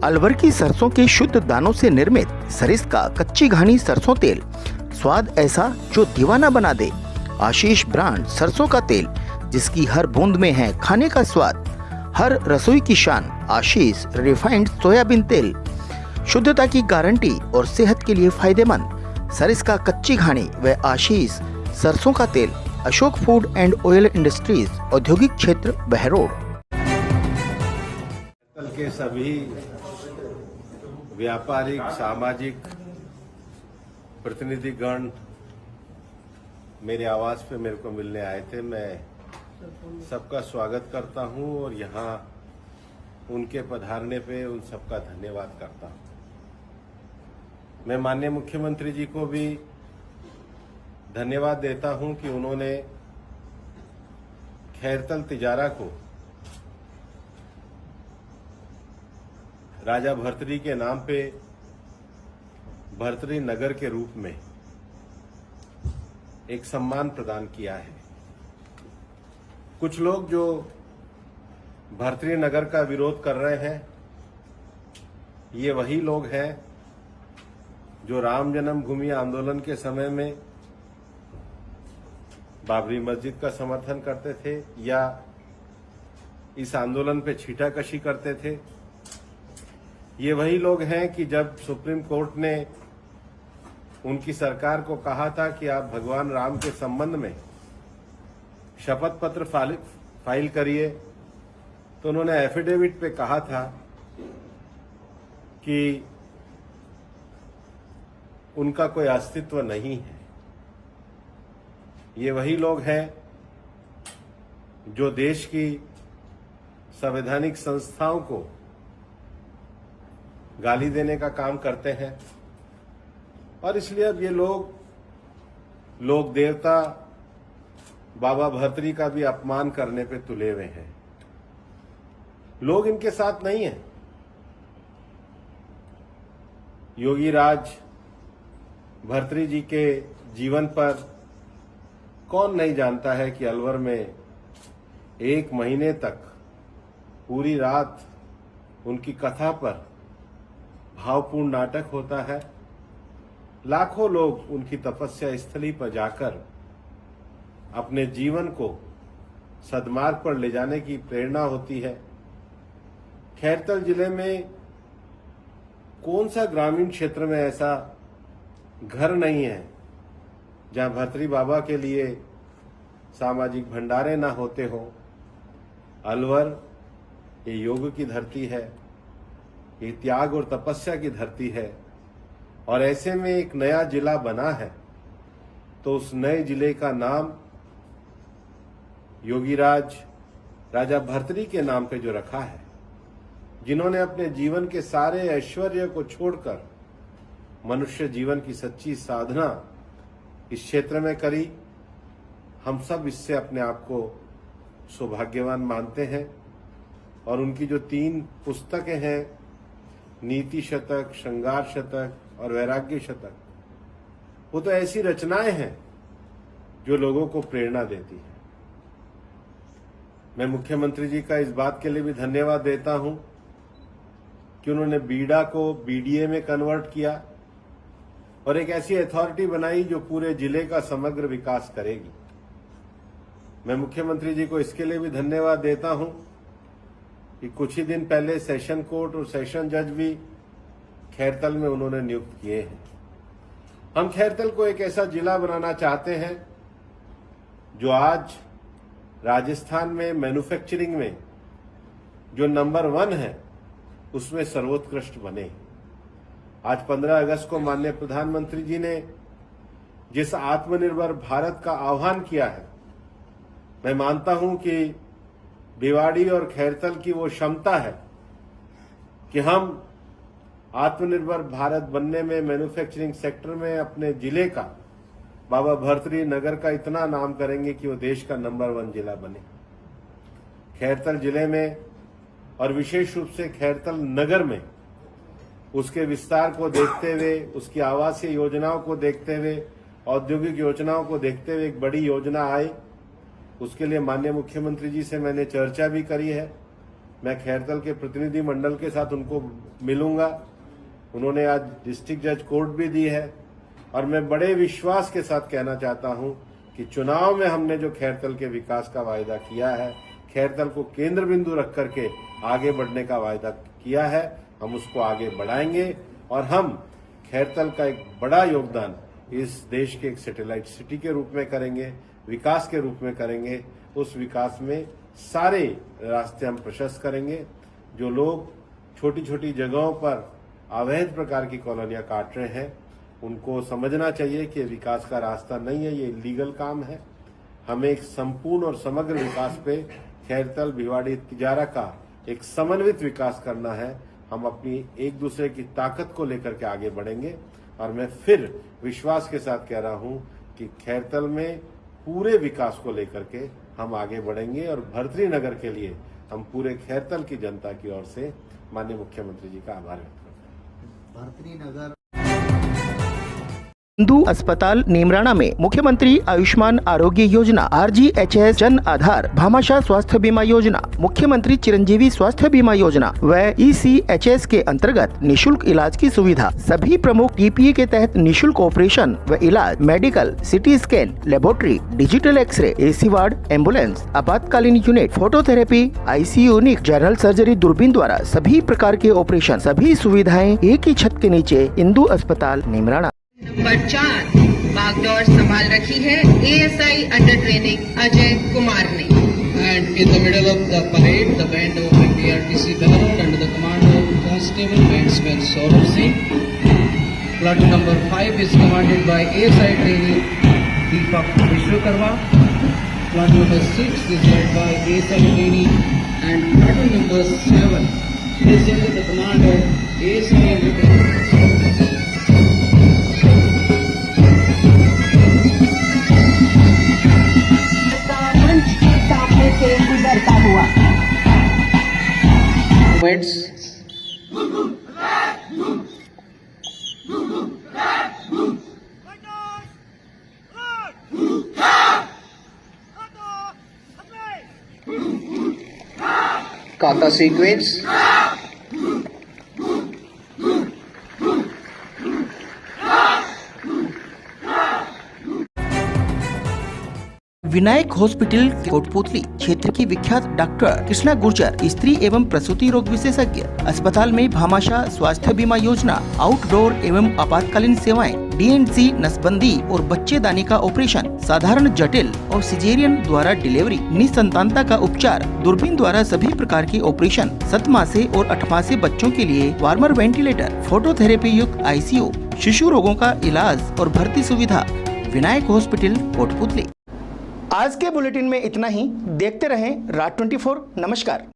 अलवर की सरसों के शुद्ध दानों से निर्मित सरिस्का कच्ची घानी सरसों तेल, स्वाद ऐसा जो दीवाना बना दे। आशीष ब्रांड सरसों का तेल, जिसकी हर बूंद में है खाने का स्वाद, हर रसोई की शान। आशीष रिफाइंड सोयाबीन तेल, शुद्धता की गारंटी और सेहत के लिए फायदेमंद। सरिस्का कच्ची घानी व आशीष सरसों का तेल। Ashok food and oil industries, औद्योगिक क्षेत्र बहरोड। कल के सभी व्यापारिक सामाजिक प्रतिनिधिगण मेरे आवास पे मेरे को मिलने आए थे। मैं सबका स्वागत करता हूं और यहां उनके पधारने पे उन सबका धन्यवाद करता हूं। मैं माननीय मुख्यमंत्री जी को भी धन्यवाद देता हूं कि उन्होंने खैरतल तिजारा को राजा भर्तृहरि के नाम पे भर्तृहरि नगर के रूप में एक सम्मान प्रदान किया है। कुछ लोग जो भर्तृहरि नगर का विरोध कर रहे हैं, ये वही लोग हैं जो राम जन्मभूमि आंदोलन के समय में बाबरी मस्जिद का समर्थन करते थे या इस आंदोलन पे छीटाकशी करते थे। ये वही लोग हैं कि जब सुप्रीम कोर्ट ने उनकी सरकार को कहा था कि आप भगवान राम के संबंध में शपथ पत्र फाइल करिए, तो उन्होंने एफिडेविट पे कहा था कि उनका कोई अस्तित्व नहीं है। ये वही लोग हैं जो देश की संवैधानिक संस्थाओं को गाली देने का काम करते हैं और इसलिए अब ये लोग देवता बाबा भर्तृहरि का भी अपमान करने पे तुले हुए हैं। लोग इनके साथ नहीं हैं। योगी राज भर्तृहरि जी के जीवन पर कौन नहीं जानता है कि अलवर में 1 महीने तक पूरी रात उनकी कथा पर भावपूर्ण नाटक होता है। लाखों लोग उनकी तपस्या स्थली पर जाकर अपने जीवन को सद्मार्ग पर ले जाने की प्रेरणा होती है। खैरतल जिले में कौन सा ग्रामीण क्षेत्र में ऐसा घर नहीं है जहां भर्तृहरि बाबा के लिए सामाजिक भंडारे ना होते हो। अलवर ये योग की धरती है, ये त्याग और तपस्या की धरती है और ऐसे में एक नया जिला बना है तो उस नए जिले का नाम योगीराज राजा भर्तृहरि के नाम पे जो रखा है, जिन्होंने अपने जीवन के सारे ऐश्वर्य को छोड़कर मनुष्य जीवन की सच्ची साधना इस क्षेत्र में करी। हम सब इससे अपने आप को सौभाग्यवान मानते हैं और उनकी जो 3 पुस्तकें हैं, नीति शतक, श्रृंगार शतक और वैराग्य शतक, वो तो ऐसी रचनाएं हैं जो लोगों को प्रेरणा देती है। मैं मुख्यमंत्री जी का इस बात के लिए भी धन्यवाद देता हूं कि उन्होंने बीडा को बीडीए में कन्वर्ट किया और एक ऐसी अथॉरिटी बनाई जो पूरे जिले का समग्र विकास करेगी। मैं मुख्यमंत्री जी को इसके लिए भी धन्यवाद देता हूं कि कुछ ही दिन पहले सेशन कोर्ट और सेशन जज भी खैरतल में उन्होंने नियुक्त किए हैं। हम खैरतल को एक ऐसा जिला बनाना चाहते हैं जो आज राजस्थान में मैन्युफैक्चरिंग में जो नंबर 1 है उसमें सर्वोत्कृष्ट बने। आज 15 अगस्त को माननीय प्रधानमंत्री जी ने जिस आत्मनिर्भर भारत का आह्वान किया है, मैं मानता हूं कि भिवाड़ी और खैरतल की वो क्षमता है कि हम आत्मनिर्भर भारत बनने में मैन्युफैक्चरिंग सेक्टर में अपने जिले का, बाबा भर्तृहरि नगर का इतना नाम करेंगे कि वो देश का नंबर 1 जिला बने। खैरतल जिले में और विशेष रूप से खैरतल नगर में उसके विस्तार को देखते हुए, उसकी आवासीय योजनाओं को देखते हुए, औद्योगिक योजनाओं को देखते हुए एक बड़ी योजना आई। उसके लिए माननीय मुख्यमंत्री जी से मैंने चर्चा भी करी है मैं खैरतल के प्रतिनिधि मंडल के साथ उनको मिलूंगा। उन्होंने आज डिस्ट्रिक्ट जज कोर्ट भी दी है और मैं बड़े विश्वास के साथ कहना चाहता हूं कि चुनाव में हमने जो खैरतल के विकास का वायदा किया है, खैरतल को केंद्र बिंदु रख करके आगे बढ़ने का वायदा किया है, हम उसको आगे बढ़ाएंगे और हम खैरतल का एक बड़ा योगदान इस देश के एक सैटेलाइट सिटी के रूप में करेंगे, विकास के रूप में करेंगे। उस विकास में सारे रास्ते हम प्रशस्त करेंगे। जो लोग छोटी छोटी जगहों पर अवैध प्रकार की कॉलोनियां काट रहे हैं, उनको समझना चाहिए कि विकास का रास्ता नहीं है, ये इलीगल काम है। हमें एक संपूर्ण और समग्र विकास पे खैरतल भिवाड़ी तिजारा का एक समन्वित विकास करना है। हम अपनी एक दूसरे की ताकत को लेकर के आगे बढ़ेंगे और मैं फिर विश्वास के साथ कह रहा हूं कि खैरतल में पूरे विकास को लेकर के हम आगे बढ़ेंगे और भर्तृहरि नगर के लिए हम पूरे खैरतल की जनता की ओर से माननीय मुख्यमंत्री जी का आभार व्यक्त करते हैं। भर्तृहरि नगर हिंदू अस्पताल नीमराणा में मुख्यमंत्री आयुष्मान आरोग्य योजना, RGHS जन आधार, भामाशाह स्वास्थ्य बीमा योजना, मुख्यमंत्री चिरंजीवी स्वास्थ्य बीमा योजना व ECHS के अंतर्गत निशुल्क इलाज की सुविधा। सभी प्रमुख TPA के तहत निशुल्क ऑपरेशन व इलाज, medical, CT scan, laboratory, digital x ray, AC ward, ambulance, आपातकालीन unit, phototherapy, ICU unit, general surgery, दूरबीन द्वारा सभी प्रकार के ऑपरेशन, सभी सुविधाएं एक ही छत के नीचे। हिंदू अस्पताल नीमराणा। नंबर 4 बागडोर संभाल रखी है ASI under training Ajay Kumar ने। And in the middle of the parade, the band of PRTC Bangalore under the command of Constable Bandsman Saurabh Singh. Platoon number 5 is commanded by ASI trainee Deepak Vishwakarma. Platoon number 6 is led by ASI trainee and platoon number 7 is under the command of ASI गुजरता हुआ kata sequence. Vinayak hospital Kotputli क्षेत्र की विख्यात doctor Krishna Gurjar, स्त्री एवं प्रसूति रोग विशेषज्ञ। अस्पताल में भामाशाह स्वास्थ्य बीमा योजना, आउटडोर एवं आपातकालीन सेवाएं, DNC नसबंदी और बच्चेदानी का ऑपरेशन, साधारण, जटिल और सिजेरियन द्वारा डिलीवरी, निसंतानता का उपचार, दूरबीन द्वारा सभी प्रकार के ऑपरेशन, 7 मासे और 8 मासे बच्चों के लिए वार्मर वेंटिलेटर, फोटोथेरेपी युक्त ICU, शिशु रोगों का इलाज और भर्ती सुविधा। विनायक हॉस्पिटल कोटपुतली। आज के बुलेटिन में इतना ही। देखते रहें राज 24। नमस्कार।